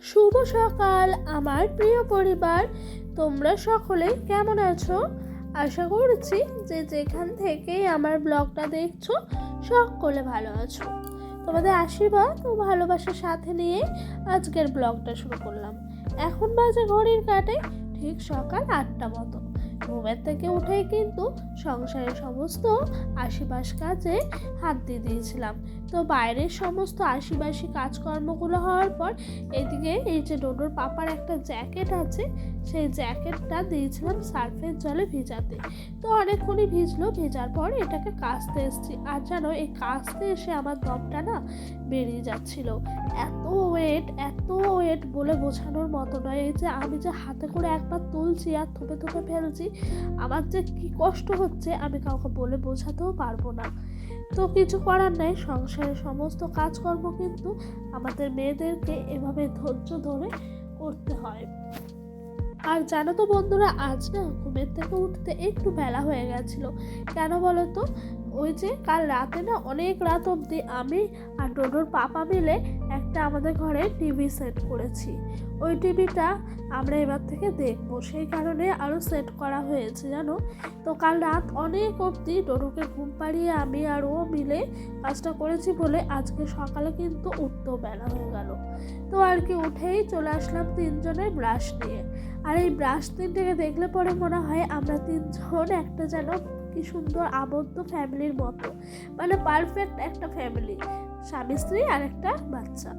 শুভ সকাল আমার প্রিয় পরিবার, তোমরা সকলে কেমন আছো? আশা করছি যে যেখান থেকে আমার ব্লগটা দেখছো সকলে ভালো আছো। তোমাদের আশীর্বাদ ও ভালোবাসার সাথে নিয়ে আজকের ব্লগটা শুরু করলাম। এখন বাজে ঘড়ির কাঁটায় ঠিক সকাল 8টা মতো। ঘুমের থেকে উঠেই কিন্তু সংসারের সমস্ত আশিপাশ কাজে হাত দিয়ে দিয়েছিলাম। তো বাইরের সমস্ত আশিপাশি কাজকর্মগুলো হওয়ার পর এদিকে এই যে ডোডোর পাপার একটা জ্যাকেট আছে, সেই জ্যাকেটটা দিয়েছিলাম সার্ফের জলে ভিজাতে। তো অনেকক্ষণই ভিজলো, ভেজার পর এটাকে কাচতে এসেছি। আর জানো, এই কাচতে এসে আমার দমটা না বেরিয়ে যাচ্ছিল। এত ওয়েট বলে বোঝানোর মতো নয়। এই যে আমি যে হাতে করে একবার তুলছি আর থুপে থুপে ফেলছি, আমার যে কি কষ্ট হচ্ছে আমি কাউকে বলে বোঝাতেও পারবো না। তো কিছু করার নাই, সংসারের সমস্ত কাজকর্ম কিন্তু আমাদের মেয়েদেরকে এভাবে ধৈর্য ধরে করতে হয়। আর জানো তো বন্ধুরা, আজ না ঘুমের থেকে উঠতে একটু বেলা হয়ে গেছিল। কেন বলো তো? ওই যে কাল রাতে না অনেক রাত অবধি আমি আর ডোডোর পাপা মিলে একটা আমাদের ঘরে টিভি সেট করেছি। ওই টিভিটা আমরা এবার থেকে দেখবো, সেই কারণে আরও সেট করা হয়েছে জানো। তো কাল রাত অনেক অবধি ডোডোকে ঘুম পাড়িয়ে আমি আর ও মিলে কাজটা করেছি বলে আজকে সকালে কিন্তু উঠতেও বেলা হয়ে গেল। তো আর কি, উঠেই চলে আসলাম তিনজনের ব্রাশ নিয়ে। আর এই ব্রাশ তিনটাকে দেখলে পরে মনে হয় আমরা তিনজন একটা যেন কি সুন্দর আবদ্ধ ফ্যামিলির মতো, মানে পারফেক্ট একটা ফ্যামিলি, স্বামী স্ত্রী আর একটা বাচ্চা।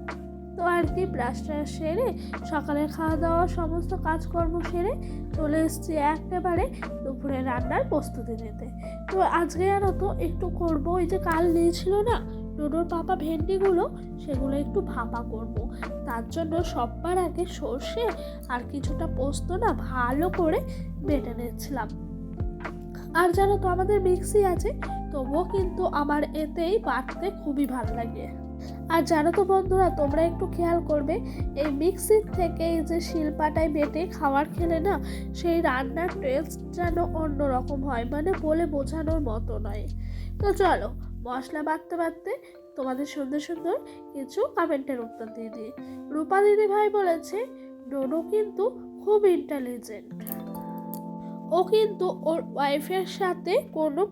তো আর কি, ব্রাশটা সেরে সকালে খাওয়া দাওয়া সমস্ত কাজকর্ম সেরে চলে এসেছি একেবারে দুপুরে রান্নার প্রস্তুতি নিতে। তো আজকে জানো তো একটু করবো, ওই যে কাল নিয়েছিল না ডোডোর পাপা ভেন্ডিগুলো, সেগুলো একটু ভাপা করব। তার জন্য সবার আগে সর্ষে আর কিছুটা পোস্ত না ভালো করে বেটে নিচ্ছিলাম। আর জানো তো আমাদের মিক্সি আছে, তবুও কিন্তু আমার এতেই বাটতে খুবই ভালো লাগে। আর জানো তো বন্ধুরা, তোমরা একটু খেয়াল করবে, এই মিক্সির থেকে এই যে শিলপাটায় বেটে খাবার খেলে না সেই রান্নার টেস্ট যেন অন্যরকম হয়, মানে বলে বোঝানোর মতো নয়। তো চলো মশলা বাটতে বাটতে তোমাদের সুন্দর সুন্দর কিছু কমেন্টের উত্তর দিয়ে দিই। রূপা দিদি ভাই বলেছে ডোডো কিন্তু খুব ইন্টেলিজেন্ট, ও কিন্তু ওর ওয়াইফের সাথে কোনো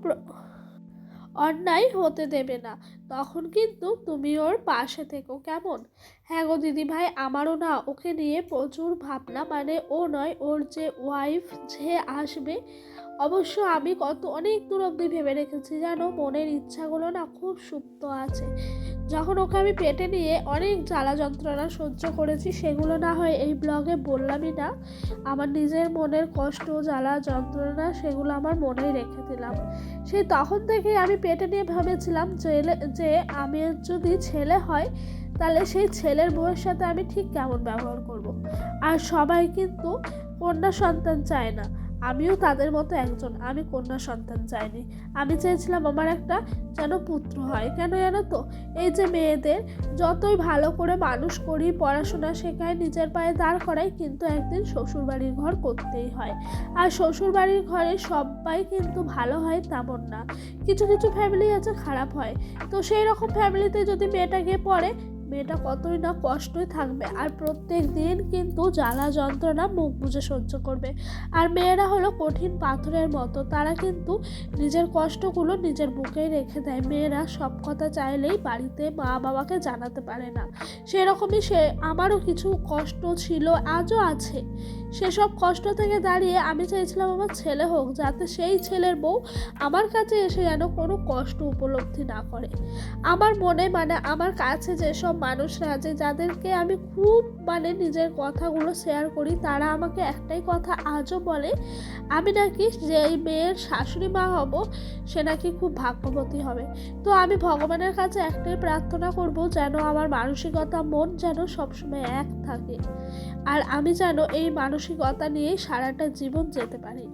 অন্যায় হতে দেবে না, তখন কিন্তু তুমি ওর পাশে থেকো, কেমন? হ্যাঁ গো দিদি ভাই, আমারও না ওকে নিয়ে প্রচুর ভাবনা, মানে ও নয়, ওর যে ওয়াইফ যে আসবে। অবশ্য আমি অনেক দূর অবধি ভেবে রেখেছি জানো, মনের ইচ্ছাগুলো না খুব সুপ্ত আছে। যখন ওকে আমি পেটে নিয়ে অনেক জ্বালা যন্ত্রণা সহ্য করেছি, সেগুলো না হয় এই ব্লগে বললামই না। আমার নিজের মনের কষ্ট, জ্বালা যন্ত্রণা সেগুলো আমার মনেই রেখে দিলাম। সেই তখন থেকে আমি পেটে নিয়ে ভেবেছিলাম যে আমি যদি ছেলে হয় তাহলে সেই ছেলের বউয়ের সাথে আমি ঠিক কেমন ব্যবহার করব। আর সবাই কিন্তু কন্যা সন্তান চায় না, আমিও তাদের মতো একজন। আমি কন্যা সন্তান চাইনি, আমি চেয়েছিলাম আমার একটা যেন পুত্র হয়। কেন জানো তো? এই যে মেয়েদের যতই ভালো করে মানুষ করি, পড়াশোনা শেখায়, নিজের পায়ে দাঁড় করাই, কিন্তু একদিন শ্বশুরবাড়ির ঘর করতেই হয়। আর শ্বশুরবাড়ির ঘরে সবাই কিন্তু ভালো হয় তেমন না, কিছু কিছু ফ্যামিলি আছে খারাপ হয়। তো সেই রকম ফ্যামিলিতে যদি মেয়েটা গিয়ে পড়ে, মেয়েটা কতই না কষ্টই থাকবে, আর প্রত্যেক দিন কিন্তু জ্বালা যন্ত্রণা মুখ বুজে সহ্য করবে। আর মেয়েরা হলো কঠিন পাথরের মতো, তারা কিন্তু নিজের কষ্টগুলো নিজের বুকেই রেখে দেয়। মেয়েরা সব কথা চাইলেই বাড়িতে মা বাবাকে জানাতে পারে না। সেরকমই আমারও কিছু কষ্ট ছিল, আজও আছে। সেসব কষ্ট থেকে দাঁড়িয়ে আমি চাইছিলাম আমার ছেলে হোক, যাতে সেই ছেলের বউ আমার কাছে এসে যেন কোনো কষ্ট উপলব্ধি না করে। আমার মনে, মানে আমার কাছে যেসব মানুষরা আছে, যাদেরকে আমি খুব নিজের কথাগুলো শেয়ার করি, তারা আমাকে একটাই কথা আজও বলে, আমি নাকি যেই মেয়ের শাশুড়ি মা হব সে নাকি খুব ভাগ্যবতী হবে। তো আমি ভগবানের কাছে একটাই প্রার্থনা করব, যেন আমার মানসিকতা, মন যেন সবসময় এক থাকে, আর আমি যেন এই মানসিকতা নিয়েই সারাটা জীবন যেতে পারি।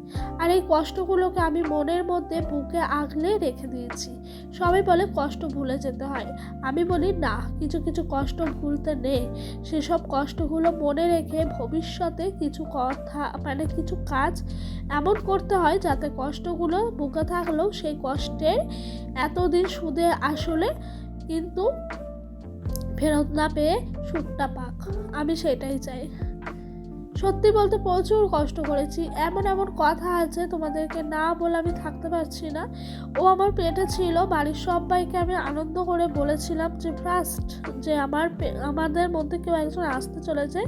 আর এই কষ্টগুলোকে আমি মনের মধ্যে বুকে আগলে রেখে দিয়েছি। সবাই বলে কষ্ট ভুলে যেতে হয়, আমি বলি না, কিছু কিছু কষ্ট ভুলতে নেই। সেসব কষ্টগুলো মনে রেখে ভবিষ্যতে কিছু কথা, কিছু কাজ এমন করতে হয় যাতে কষ্টগুলো বুকে থাকলেও সেই কষ্টের এতদিন সুদে আসলে কিন্তু ফেরত না পেয়ে সুখটা পাক, আমি সেটাই চাই। সত্যি বলতে প্রচুর কষ্ট করেছি, এমন এমন কথা আছে তোমাদেরকে না বলে আমি থাকতে পারছি না। ও আমার পেটে ছিল, বাড়ির সবাইকে আমি আনন্দ করে বলেছিলাম যে ফার্স্ট যে আমাদের মধ্যে কেউ একজন আসতে চলেছে।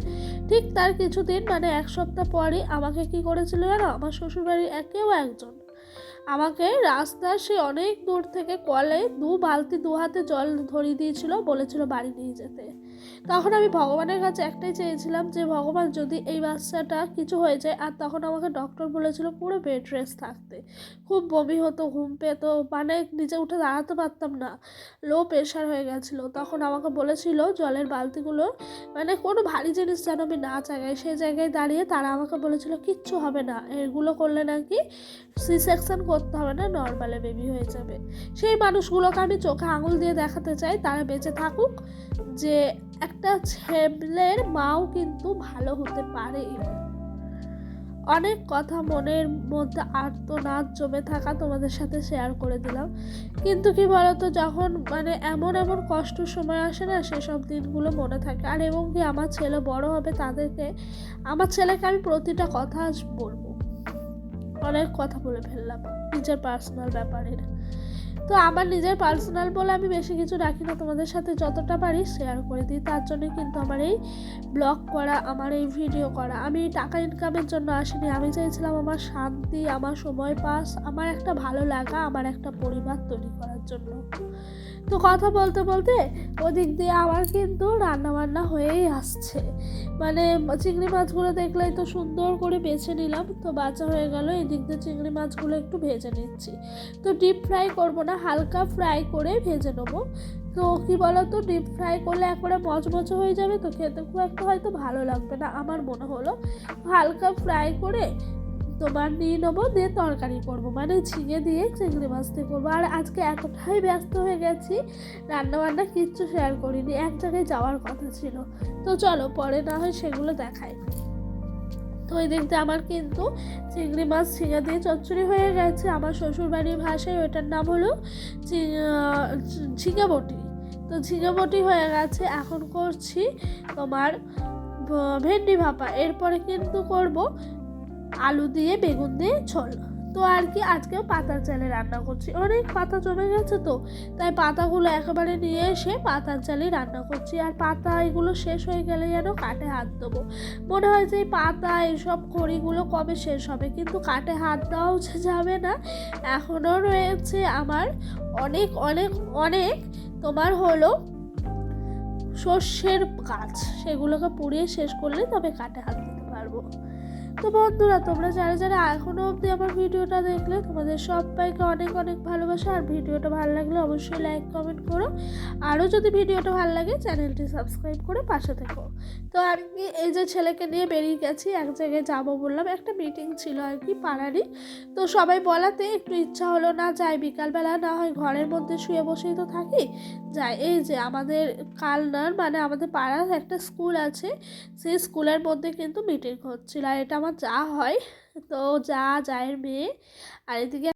ঠিক তার কিছুদিন মানে 1 সপ্তাহ পরই আমাকে কি করেছিল জানো, আমার শ্বশুরবাড়ির কেউ একজন আমাকে রাস্তার সে অনেক দূর থেকে কলে 2 বালতি 2 হাতে জল ধরিয়ে দিয়েছিল, বলেছিল বাড়ি নিয়ে যেতে। তখন আমি ভগবানের কাছে একটাই চেয়েছিলাম যে ভগবান যদি এই বাচ্চাটা কিছু হয়ে যায়। আর তখন আমাকে ডক্টর বলেছিল পুরো বেড রেস্ট থাকতে, খুব বমি হতো, ঘুম পেতো, মানে নিচে উঠে দাঁড়াতে পারতাম না, লো প্রেশার হয়ে গেছিলো। তখন আমাকে বলেছিল জলের বালতিগুলো মানে কোনো ভারী জিনিস যেন আমি না চাগাই, সেই জায়গায় দাঁড়িয়ে তারা আমাকে বলেছিল কিচ্ছু হবে না, এগুলো করলে নাকি সি সেকশন করতে হবে না, নর্মালে বেবি হয়ে যাবে। সেই মানুষগুলোকে আমি চোখে আঙুল দিয়ে দেখাতে চাই তারা বেঁচে থাকুক, যে একটা ছেলের মাও কিন্তু ভালো হতে পারে। অনেক কথা মনের মধ্যে আর্তনাদ জমে থাকা তোমাদের সাথে শেয়ার করে দিলাম। কিন্তু কি বলতো, যখন মানে এমন এমন কষ্টের সময় আসে না, সেসব দিনগুলো মনে থাকে। আর এবং কি আমার ছেলে বড় হবে, আমার ছেলেকে আমি প্রতিটা কথা বলবো। অনেক কথা বলে ফেললাম নিজের পার্সোনাল ব্যাপারের। তো আমার নিজের পার্সোনাল বলে আমি বেশি কিছু রাখি না, তোমাদের সাথে যতটা পারি শেয়ার করে দিই। তার জন্য কিন্তু আমার এই ব্লগ করা, আমার এই ভিডিও করা। আমি টাকা ইনকামের জন্য আসিনি, আমি চাইছিলাম আমার শান্তি, আমার সময় পাস, আমার একটা ভালো লাগা, আমার একটা পরিবার তৈরি করার জন্য। তো কথা বলতে বলতে ওদিক দিয়ে আমার কিন্তু রান্নাবান্না হয়েই আসছে। মানে চিংড়ি মাছগুলো দেখলেই তো সুন্দর করে বেছে নিলাম, তো বাঁচা হয়ে গেল। এদিক দিয়ে চিংড়ি মাছগুলো একটু ভেজে নিচ্ছি। তো ডিপ ফ্রাই করবো না, হালকা ফ্রাই করে ভেজে নেবো। তো কি বলতো, ডিপ ফ্রাই করলে একবারে মচমচে হয়ে যাবে, তো খেতে খুব একটা হয়তো ভালো লাগবে না আমার মনে হলো। হালকা ফ্রাই করে তোমার নিয়ে নেবো, দিয়ে তরকারি করবো, মানে ঝিঙে দিয়ে চিংড়ি মাছ দিয়ে করবো। আর আজকে এতটাই ব্যস্ত হয়ে গেছি, রান্নাবান্না কিচ্ছু শেয়ার করিনি, এক জায়গায় যাওয়ার কথা ছিল। তো চলো পরে না হয় সেগুলো দেখাই। তো ওই দেখতে আমার কিন্তু চিংড়ি মাছ ঝিঙে দিয়ে চচ্চড়ি হয়ে গেছে। আমার শ্বশুরবাড়ির ভাষায় ওইটার নাম হলো ঝিঙে বটি। তো ঝিঙে বটি হয়ে গেছে, এখন করছি তোমার ভেন্ডি ভাপা। এরপরে কিন্তু করব আলু দিয়ে বেগুন দিয়ে ঝোল। তো আর কি, আজকেও পাতার চালে রান্না করছি, অনেক পাতা জমে গেছে, তো তাই পাতাগুলো একেবারে নিয়ে এসে পাতার চালে রান্না করছি। আর পাতা এগুলো শেষ হয়ে গেলে যেন কাটে হাত দেবো, মনে হয় যে এই পাতা এইসব খড়িগুলো কবে শেষ হবে, কিন্তু কাটে হাত দেওয়াও যাবে না। এখনও রয়েছে আমার অনেক অনেক অনেক তোমার হলো সর্ষের গাছ, সেগুলোকে পুড়িয়ে শেষ করলে তবে কাটে হাত দিতে পারবো। তো বন্ধুরা, তোমরা যারা যারা এখনো অবধি আমার ভিডিওটা দেখলে, তোমাদের সবাইকে অনেক অনেক ভালোবাসা। আর ভিডিওটা ভালো লাগলে অবশ্যই লাইক কমেন্ট করো। আরও যদি ভিডিওটা ভালো লাগে চ্যানেলটি সাবস্ক্রাইব করে পাশে থেকো। তো আর কি, এই যে ছেলেকে নিয়ে বেরিয়ে গেছি, এক জায়গায় যাবো বললাম, একটা মিটিং ছিল আর কি পাড়ারই। তো সবাই বলাতে একটু ইচ্ছা হলো, না যাই, বিকালবেলা না হয় ঘরের মধ্যে শুয়ে বসেই তো থাকি, যাই। এই যে আমাদের কালনার মানে আমাদের পাড়ার একটা স্কুল আছে, সেই স্কুলের মধ্যে কিন্তু মিটিং হচ্ছিল। আর এটা আমার যা হয়, তো যা জায়ের মেয়ে। আর এদিকে